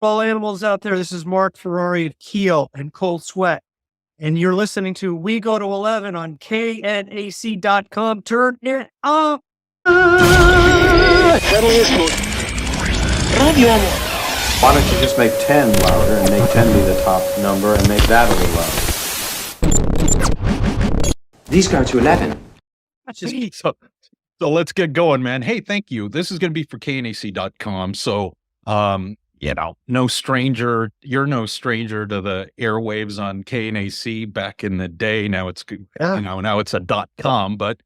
All animals out there, this is Marc Ferrari of Keel and Cold Sweat. And you're listening to We Go to 11 on KNAC.com. Turn it up. Why don't you just make 10 louder and make 10 be the top number and make that a little louder? These go to 11. So let's get going, man. Hey, thank you. This is going to be for KNAC.com. So, no stranger. You're no stranger to the airwaves on KNAC back in the day. Now it's, now it's a .com. But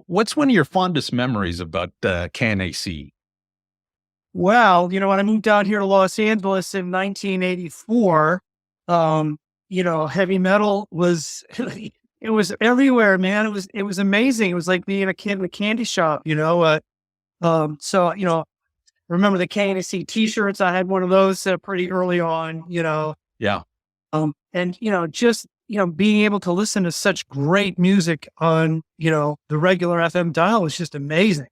what's one of your fondest memories about KNAC? Well, when I moved out here to Los Angeles in 1984, heavy metal was, it was everywhere, man. It was amazing. It was like being a kid in a candy shop, remember the KNAC t-shirts. I had one of those pretty early on, Yeah. Being able to listen to such great music on, the regular FM dial was just amazing.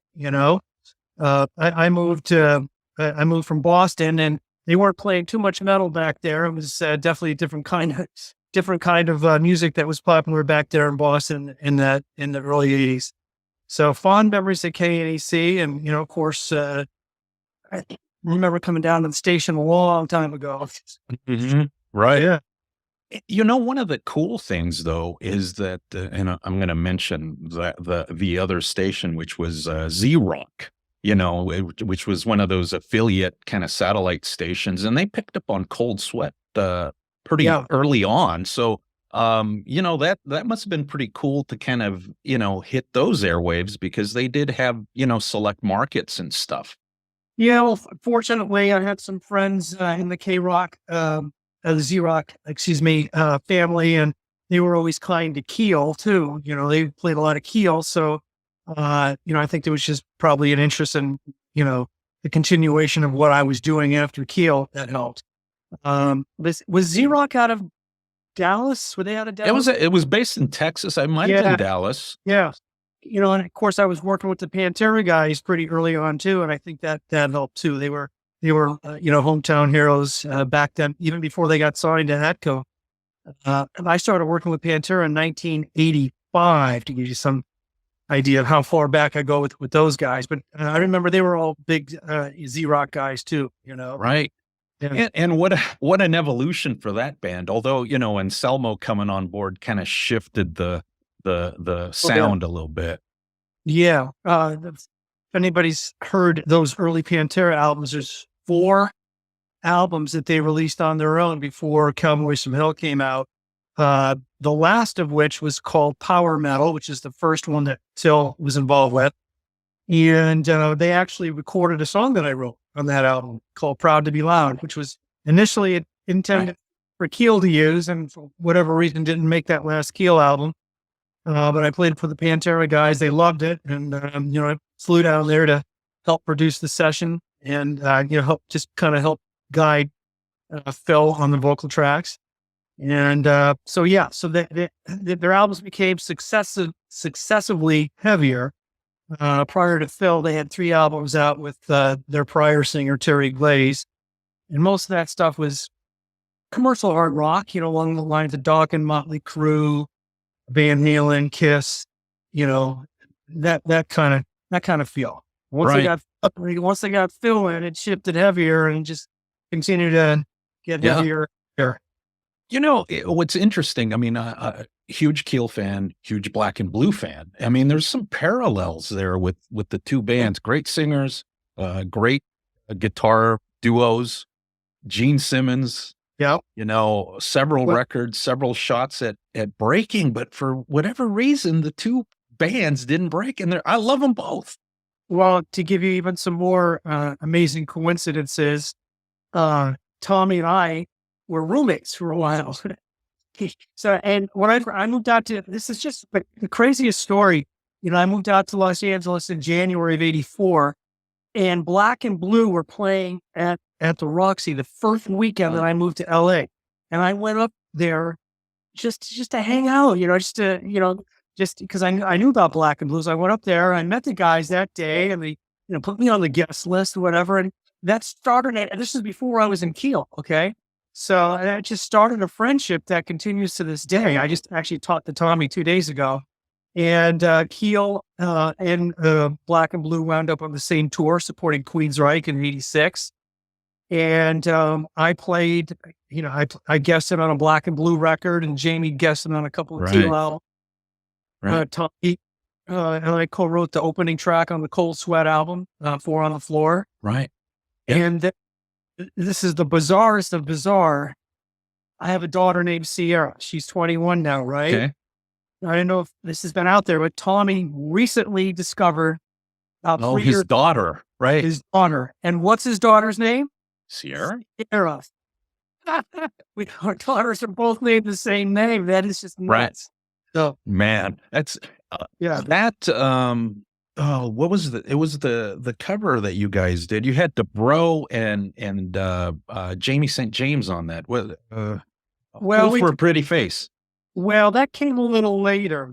I moved from Boston, and they weren't playing too much metal back there. It was definitely a different kind of music that was popular back there in Boston in the early 80s. So fond memories of KNAC, and of course, I remember coming down to the station a long time ago. Mm-hmm. Right. Yeah. One of the cool things though is that, and I'm going to mention the other station, which was Z-Rock, which was one of those affiliate kind of satellite stations, and they picked up on Cold Sweat pretty early on. So, that must have been pretty cool to kind of, hit those airwaves, because they did have, select markets and stuff. Yeah, well, fortunately, I had some friends in the K-Rock, Z-Rock, family, and they were always kind to Keel too. They played a lot of Keel, so I think there was just probably an interest in the continuation of what I was doing after Keel that helped. Was Z-Rock out of Dallas? Were they out of Dallas? It was based in Texas. I might have been Dallas. Yeah. And of course I was working with the Pantera guys pretty early on too. And I think that helped too. They were, hometown heroes back then, even before they got signed to Atco. And I started working with Pantera in 1985, to give you some idea of how far back I go with those guys. But I remember they were all big Z-Rock guys too, Right. Yeah. And what an evolution for that band. Although, Anselmo coming on board kind of shifted the sound a little bit. Yeah. If anybody's heard those early Pantera albums, there's 4 albums that they released on their own before Cowboys from Hell came out. The last of which was called Power Metal, which is the first one that Till was involved with. And they actually recorded a song that I wrote on that album called Proud to Be Loud, which was initially intended for Keel to use, and for whatever reason didn't make that last Keel album. But I played it for the Pantera guys. They loved it. And, I flew down there to help produce the session and, help guide Phil on the vocal tracks. And so their albums became successively heavier. Prior to Phil, they had 3 albums out with their prior singer, Terry Glaze. And most of that stuff was commercial hard rock, along the lines of Dokken, Motley Crue, Van Halen, Kiss, that kind of feel. Once they got Phil in, it shifted heavier and just continued to get heavier. What's interesting, huge Keel fan, huge Black and Blue fan. There's some parallels there with the two bands. Great singers, great guitar duos, Gene Simmons. Yeah. Several records, several shots at breaking, but for whatever reason, the two bands didn't break. And I love them both. Well, to give you even some more amazing coincidences, Tommy and I were roommates for a while. So, and when I moved out this is just the craziest story. I moved out to Los Angeles in January of '84, and Black and Blue were playing at the Roxy the first weekend that I moved to LA. And I went up there just to hang out, just because I knew about Black and Blue. So I went up there, I met the guys that day, and they, put me on the guest list or whatever. And that started, this is before I was in Keel. Okay. So that just started a friendship that continues to this day. I just actually talked to Tommy 2 days ago, and Keel and Black and Blue wound up on the same tour supporting Queensryche in '86. And I played, I guested on a Black and Blue record, and Jamie guested on a couple of Keel albums. Tommy, and I co-wrote the opening track on the Cold Sweat album, Four on the Floor. Right. Yep. And this is the bizarrest of bizarre. I have a daughter named Sierra. She's 21 now, right? Okay. I don't know if this has been out there, but Tommy recently discovered His daughter, right? his daughter. And what's his daughter's name? Sierra? Sierra. Our daughters are both named the same name. That is just nuts. Right. So, Man, that's yeah. that what was it was the cover that you guys did. You had DeBro and Jamie St. James on that. Well, Well, for a pretty face. Well, that came a little later.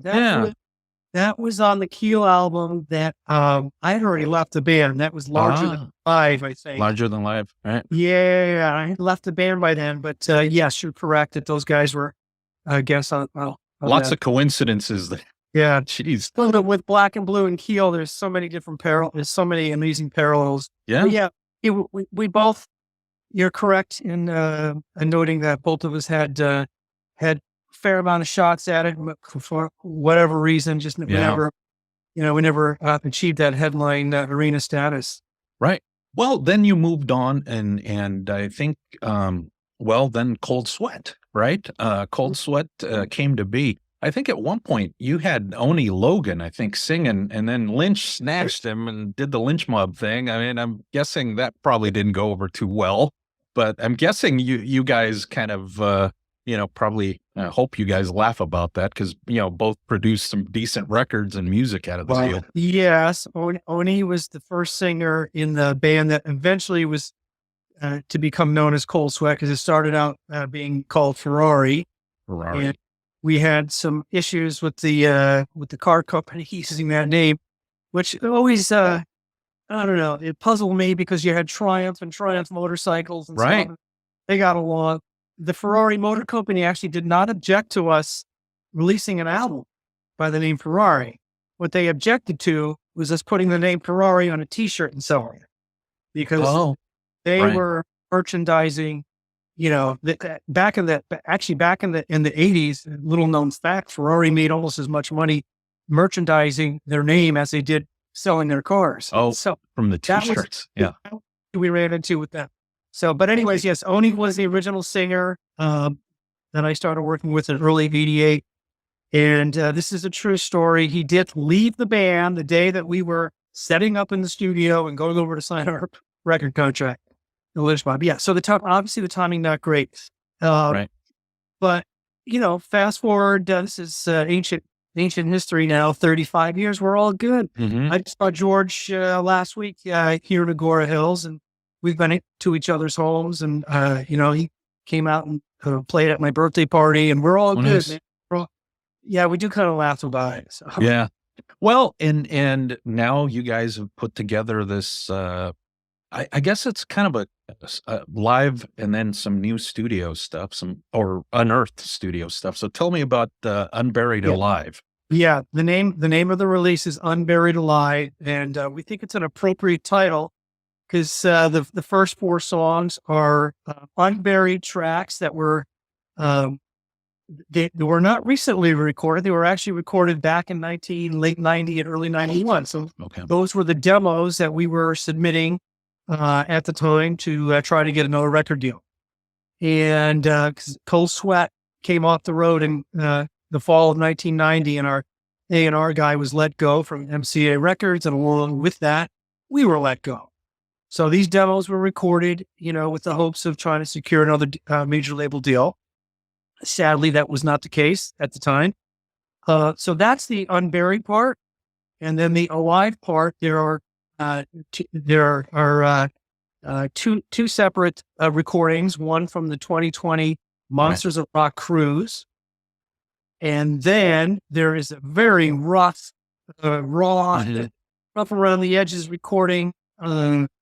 That was on the Keel album that I had already left the band. That was Larger Than Live, I think. Larger Than Life, right? Yeah, I had left the band by then. But yes, you're correct that those guys were, I guess, on Lots that. of coincidences. Yeah. Jeez. But with Black and Blue and Keel, there's so many different there's so many amazing parallels. Yeah. But yeah, we both, you're correct in noting that both of us had a fair amount of shots at it, but for whatever reason, just we never achieved that headline arena status. Right. Well, then you moved on, and I think then Cold Sweat, right? Cold Sweat came to be. I think at one point you had Oni Logan, I think, singing, and then Lynch snatched him and did the Lynch Mob thing. I mean, I'm guessing that probably didn't go over too well, but I'm guessing you guys kind of probably hope you guys laugh about that, because both produced some decent records and music out of the deal. Yes, Oni was the first singer in the band that eventually was to become known as Cold Sweat, because it started out being called Ferrari. And we had some issues with the car company using that name, which always I don't know, it puzzled me, because you had Triumph and Triumph motorcycles and stuff. They got along. The Ferrari Motor Company actually did not object to us releasing an album by the name Ferrari. What they objected to was us putting the name Ferrari on a T-shirt and selling it, because they were merchandising. Back in the 80s, little known fact, Ferrari made almost as much money merchandising their name as they did selling their cars. So from the T-shirts, we ran into with them. So, but anyways, yes, Oni was the original singer that I started working with in early '88. And this is a true story. He did leave the band the day that we were setting up in the studio and going over to sign our record contract, the Lynch Mob. Yeah, so obviously the timing not great. But, fast forward, this is ancient history now, 35 years, we're all good. Mm-hmm. I just saw George last week here in Agora Hills, and we've been to each other's homes, and, he came out and played at my birthday party, and we're all good, nice. man. We do kind of laugh about it. So. Yeah. Well, and now you guys have put together this, I guess it's kind of a live and then some new studio stuff, or unearthed studio stuff. So tell me about Unburied Alive. Yeah. The name of the release is Unburied Alive. And we think it's an appropriate title, because the first 4 songs are unburied tracks that were, they were not recently recorded. They were actually recorded back in late 90 and early 91. So those were the demos that we were submitting at the time to try to get another record deal. And Cold Sweat came off the road in the fall of 1990, and our A&R guy was let go from MCA Records, and along with that, we were let go. So these demos were recorded, with the hopes of trying to secure another major label deal. Sadly, that was not the case at the time. So that's the unburied part. And then the alive part, there are two separate recordings, one from the 2020 Monsters of Rock cruise. And then there is a very rough around the edges recording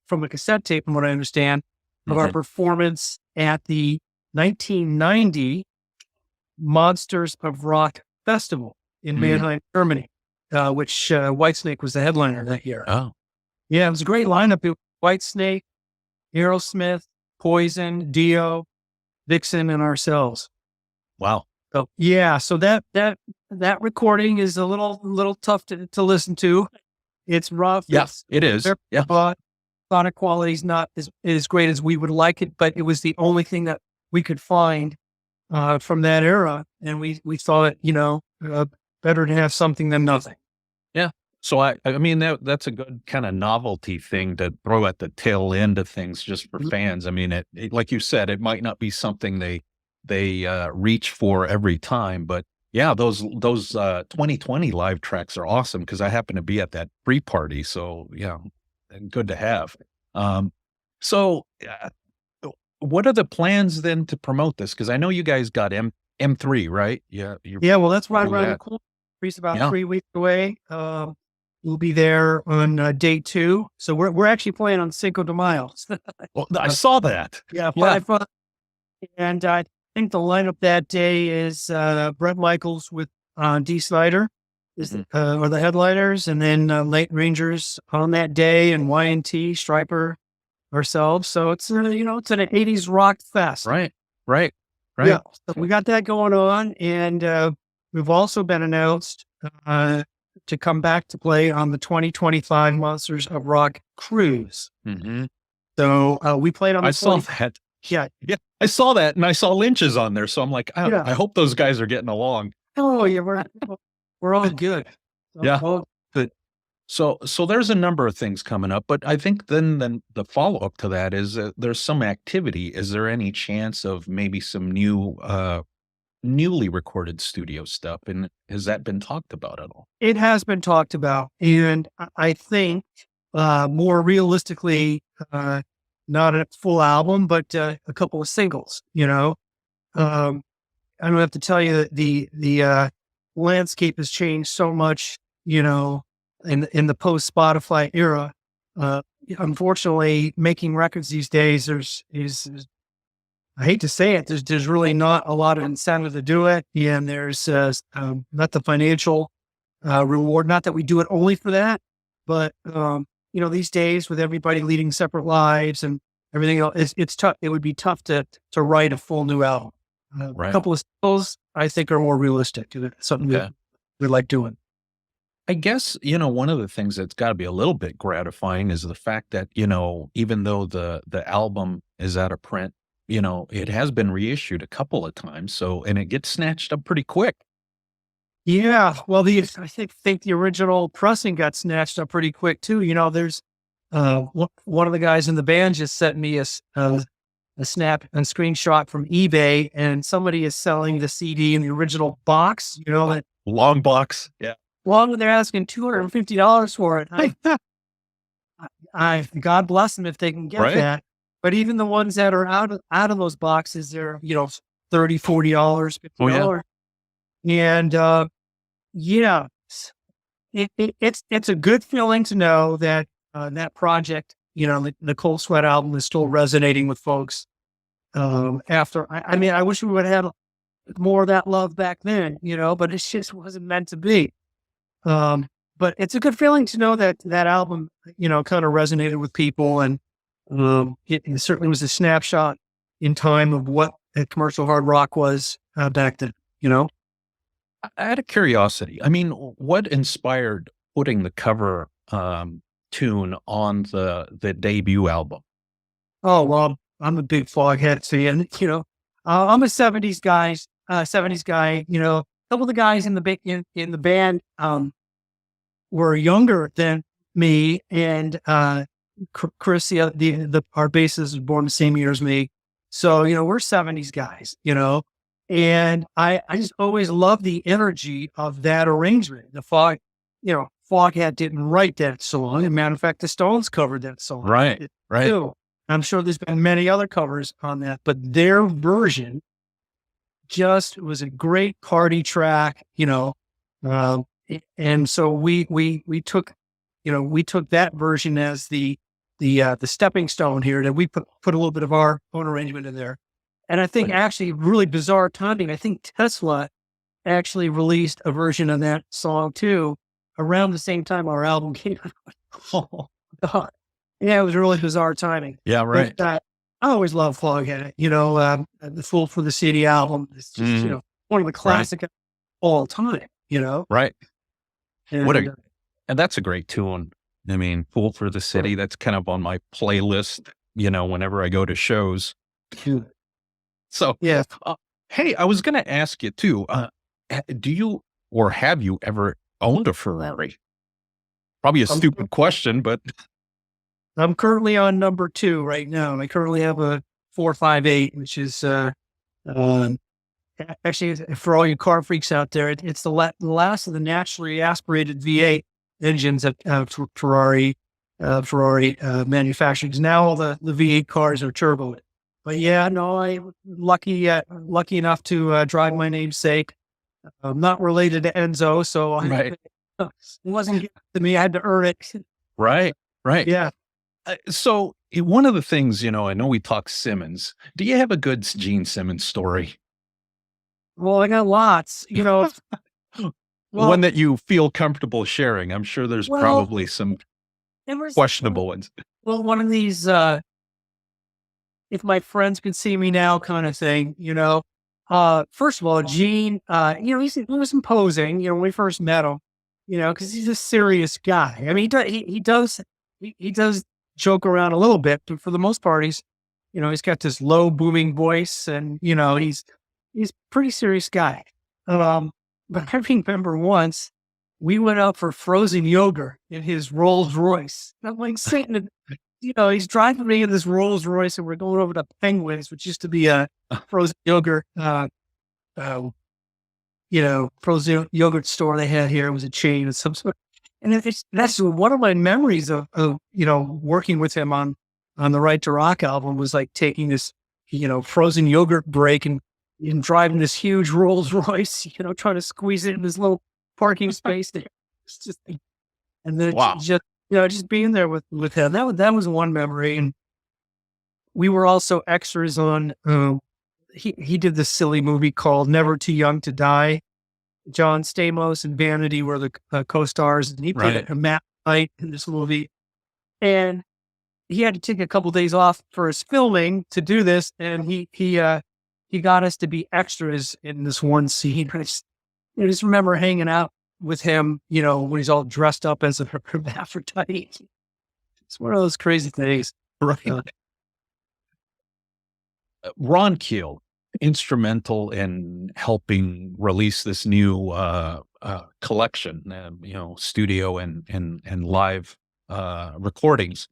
from a cassette tape, from what I understand, of our performance at the 1990 Monsters of Rock Festival in Mannheim, Germany, which Whitesnake was the headliner that year. Oh, Yeah, it was a great lineup. It was Whitesnake, Aerosmith, Poison, Dio, Vixen, and ourselves. wow. So yeah, so that recording is a little tough to listen to. It's rough. Yes, it is. Yeah. But sonic quality is not as great as we would like it, but it was the only thing that we could find from that era, and we thought, better to have something than nothing. Yeah. So I mean, that's a good kind of novelty thing to throw at the tail end of things just for fans. I mean, it like you said, it might not be something they reach for every time, but yeah, those 2020 live tracks are awesome because I happen to be at that pre-party. So yeah, good to have. So what are the plans then to promote this? Because I know you guys got M3, right? Yeah. Yeah, well, that's right around Yeah. the corner. It's about 3 weeks away. We'll be there on day 2. So we're actually playing on Cinco de Mayo. Well, I saw that. Yeah, Yeah. 5 and I think the lineup that day is Brett Michaels with Dee Snider are the headliners, and then Late Rangers on that day, and Y&T, Striper, ourselves. So it's it's an 80s rock fest. Right. Yeah, so we got that going on, and we've also been announced to come back to play on the 2025 Monsters of Rock cruise. Mm-hmm. So we played on the I saw 20 that. Yeah. Yeah, I saw that, and I saw Lynch's on there. So I'm like, Yeah. I hope those guys are getting along. Oh, yeah, we're all good. Yeah. All good. So there's a number of things coming up, but I think then the follow up to that is there's some activity. Is there any chance of maybe some newly recorded studio stuff, and has that been talked about at all? It has been talked about, and I think more realistically, not a full album, but a couple of singles. I don't have to tell you that the landscape has changed so much. In the post Spotify era. Unfortunately, making records these days, is I hate to say it, there's really not a lot of incentive to do it, and there's not the financial reward. Not that we do it only for that, but these days with everybody leading separate lives and everything else, it's tough. It would be tough to write a full new album. Right. A couple of singles, I think, are more realistic. Something that we like doing. I guess, one of the things that's got to be a little bit gratifying is the fact that, even though the album is out of print, it has been reissued a couple of times. So, and it gets snatched up pretty quick. Yeah. Well, I think the original pressing got snatched up pretty quick too. There's one of the guys in the band just sent me a screenshot from eBay, and somebody is selling the CD in the original box, that Long box. Yeah. Well, they're asking $250 for it. I God bless them if they can get that. But even the ones that are out of those boxes, they're $30, $40, $50. And it's a good feeling to know that that project, the Cold Sweat album, is still resonating with folks. After I wish we would have had more of that love back then, but it just wasn't meant to be. But it's a good feeling to know that album, kind of resonated with people, and it certainly was a snapshot in time of what commercial hard rock was back then. Out of curiosity, I mean, what inspired putting the cover tune on the debut album? Oh, well, I'm a big Foghat fan. I'm a '70s guy. A couple of the guys in the band were younger than me, and Chris, our bassist, was born the same year as me. So we're '70s guys. And I just always loved the energy of that arrangement. The Foghat didn't write that song. As a matter of fact, the Stones covered that song. Right. Too. I'm sure there's been many other covers on that, but their version just was a great party track, and so we took that version as the the stepping stone here that we put a little bit of our own arrangement in there. And I think actually really bizarre timing. I think Tesla actually released a version of that song too around the same time our album came out. Oh, God. Yeah, it was really bizarre timing. Yeah, right. But, I always love Foghat. The Fool for the City album. It's just, one of the classic of all time, Right. And, And that's a great tune. I mean, Fool for the City, that's kind of on my playlist, whenever I go to shows. So, yeah. hey, I was going to ask you too, do you or have you ever owned a Ferrari? Probably a stupid question, but I'm currently on number 2 right now. I currently have a 458, which is, actually, for all you car freaks out there, it's the last of the naturally aspirated V8 engines that Ferrari manufactures. Now all the V8 cars are turbo. But yeah, no, I'm lucky enough to drive my namesake. I'm not related to Enzo, so right. It wasn't given to me. I had to earn it. Right. Yeah. So one of the things, I know we talk Simmons. Do you have a good Gene Simmons story? Well, I got lots, Well, one that you feel comfortable sharing. I'm sure there's probably some questionable ones. Well, one of these, if my friends could see me now kind of thing, first of all, Gene, he was imposing, when we first met him, because he's a serious guy. I mean, he does joke around a little bit, but for the most part, he's got this low booming voice and, he's a pretty serious guy. But I remember once we went out for frozen yogurt in his Rolls Royce. I'm like sitting in, he's driving me in this Rolls Royce and we're going over to Penguins, which used to be a frozen yogurt, frozen yogurt store they had here. It was a chain of some sort. And that's one of my memories of working with him on the Right to Rock album was like taking this, frozen yogurt break and driving this huge Rolls Royce, trying to squeeze it in this little parking space there. It's just, and then just being there with him. That was one memory. And we were also extras on, he did this silly movie called Never Too Young to Die. John Stamos and Vanity were the co-stars, and he played a Matt Knight in this movie. And he had to take a couple days off for his filming to do this, and he got us to be extras in this one scene. I just remember hanging out with him, when he's all dressed up as a hermaphrodite. It's one of those crazy things. Right. Ron Keel, instrumental in helping release this new collection, studio and live recordings.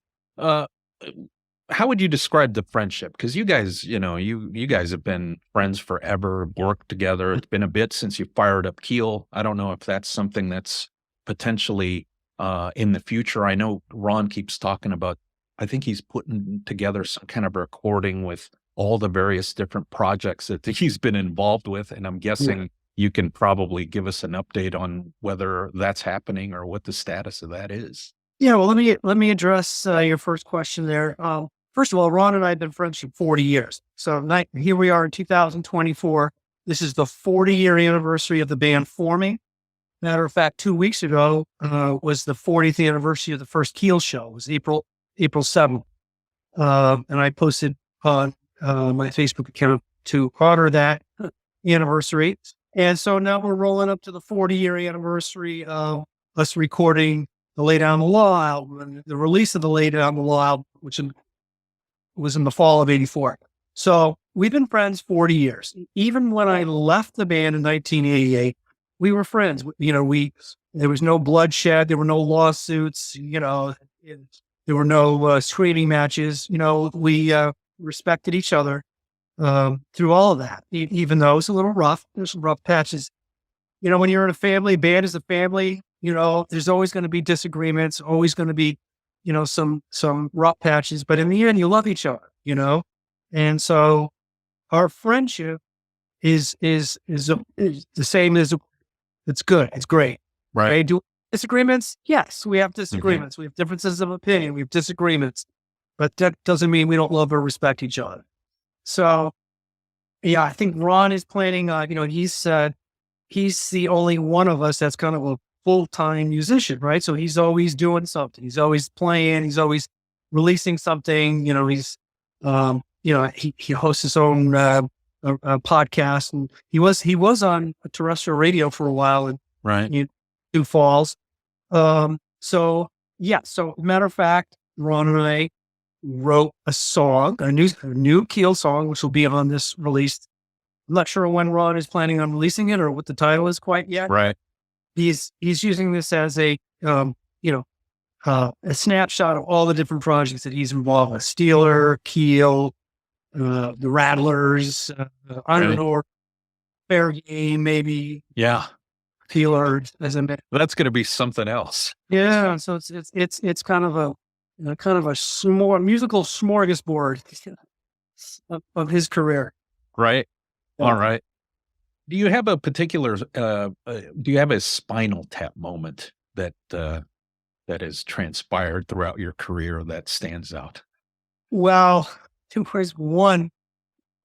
How would you describe the friendship? Because you guys, you guys have been friends forever, worked together. It's been a bit since you fired up Keel. I don't know if that's something that's potentially in the future. I know Ron keeps talking about, I think he's putting together some kind of recording with all the various different projects that he's been involved with. And I'm guessing you can probably give us an update on whether that's happening or what the status of that is. Yeah, well, let me address your first question there. First of all, Ron and I have been friends for 40 years. So here we are in 2024. This is the 40-year anniversary of the band forming. Matter of fact, 2 weeks ago was the 40th anniversary of the first Keel show. It was April 7th. And I posted on my Facebook account to honor that anniversary. And so now we're rolling up to the 40-year anniversary of us recording the Lay Down the Law album and the release of the Lay Down the Law album, which was in the fall of '84. So we've been friends 40 years. Even when I left the band in 1988, we were friends. There was no bloodshed. There were no lawsuits. There were no screaming matches. We respected each other through all of that, even though it was a little rough. There's some rough patches. When you're in a family, band is a family, there's always going to be disagreements, always going to be, some rough patches, but in the end, you love each other, and so our friendship is the same as it's good. It's great. Right. Okay? Do disagreements? Yes, we have disagreements. We have differences of opinion. We have disagreements. but that doesn't mean we don't love or respect each other. So, yeah, I think Ron is planning on, he's the only one of us that's kind of a full-time musician, right? So he's always doing something. He's always playing. He's always releasing something. He's, he hosts his own podcast, and he was on terrestrial radio for a while in Sioux Falls. So matter of fact, Ron and I wrote a song, a new Keel song, which will be on this release. I'm not sure when Ron is planning on releasing it or what the title is quite yet. Right. He's using this as a snapshot of all the different projects that he's involved with: Steeler, Keel, the Rattlers, Underdog, Fair Game, maybe. Yeah. Keeler, as I mentioned. That's going to be something else. Yeah. So it's kind of a musical smorgasbord of his career. Right. All right. Do you have a particular, do you have a Spinal Tap moment that has transpired throughout your career that stands out? Well, there was one,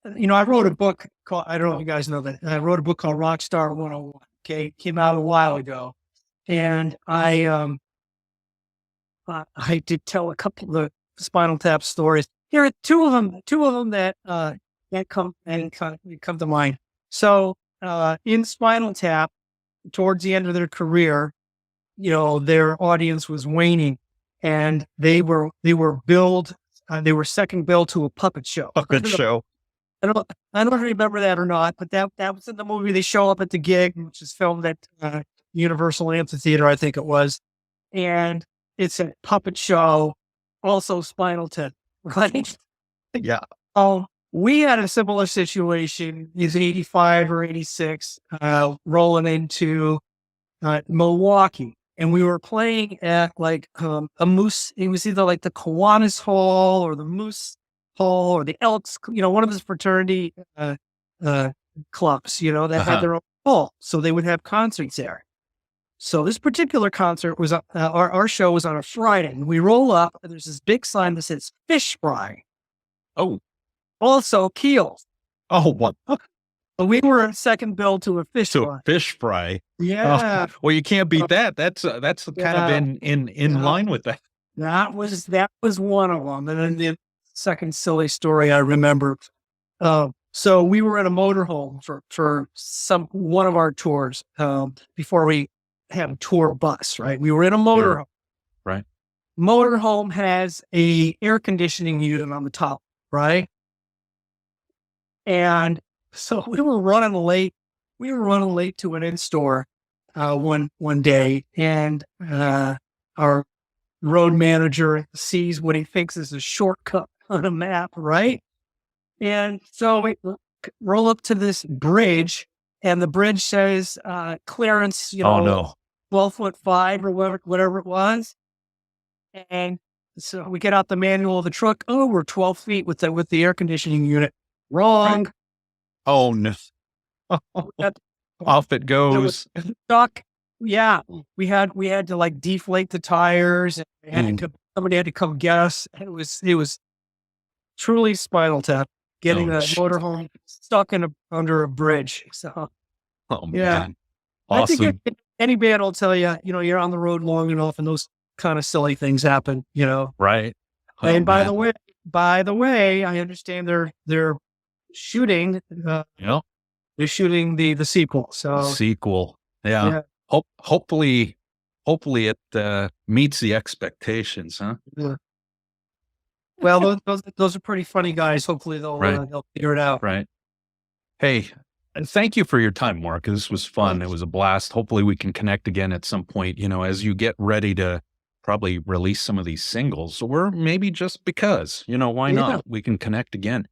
I wrote a book called, I don't know if you guys know that, I wrote a book called Rockstar 101. Okay. Came out a while ago. And I did tell a couple of the Spinal Tap stories. Here are two of them that, come to mind. So, in Spinal Tap, towards the end of their career, their audience was waning, and they were second billed to a puppet show. Puppet show. I don't remember that or not, but that was in the movie. They show up at the gig, which is filmed at Universal Amphitheater, I think it was, and it's a puppet show, also Spinal Tap, right? Yeah. We had a similar situation. He's 85 or 86, rolling into Milwaukee. And we were playing at a Moose. It was either like the Kiwanis Hall or the Moose Hall or the Elks, one of his fraternity clubs, that had their own hall. So they would have concerts there. So this particular concert was, our show was on a Friday. And we roll up, and there's this big sign that says Fish Fry. Oh. Also Keel. Oh, what? We were second bill to a fish fry. A fish fry. Yeah. Oh, well, you can't beat that. That's kind of in line with that. That was one of them. And then the second silly story I remember. So we were at a motorhome for one of our tours before we had a tour bus. Right. We were in a motorhome. Right. Motorhome has a air conditioning unit on the top. Right. And so we were running late. We were running late to an in-store one day, and our road manager sees what he thinks is a shortcut on a map, right? And so we roll up to this bridge, and the bridge says clearance, 12'5" or whatever it was. And so we get out the manual of the truck. Oh, we're 12 feet with the air conditioning unit. Wrong. Right. Oh no. Off it goes. Stuck. Yeah. We had to deflate the tires, and somebody had to come get us. It was truly Spinal Tap, getting a motorhome stuck under a bridge. So man. Awesome. I think any band will tell you, you're on the road long enough and those kind of silly things happen, Right. And by the way, I understand they're shooting. They're shooting the sequel. So sequel. Yeah. Hopefully it meets the expectations, huh? Yeah. Well, those are pretty funny guys. Hopefully they'll figure it out. Right. Hey, thank you for your time, Mark. This was fun. It was a blast. Hopefully we can connect again at some point, as you get ready to probably release some of these singles, or maybe just because, why not? We can connect again.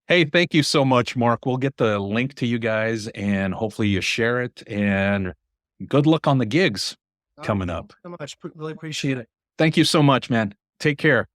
Hey, thank you so much, Mark. We'll get the link to you guys, and hopefully you share it, and good luck on the gigs coming up. So much. Really appreciate it. Thank you so much, man. Take care.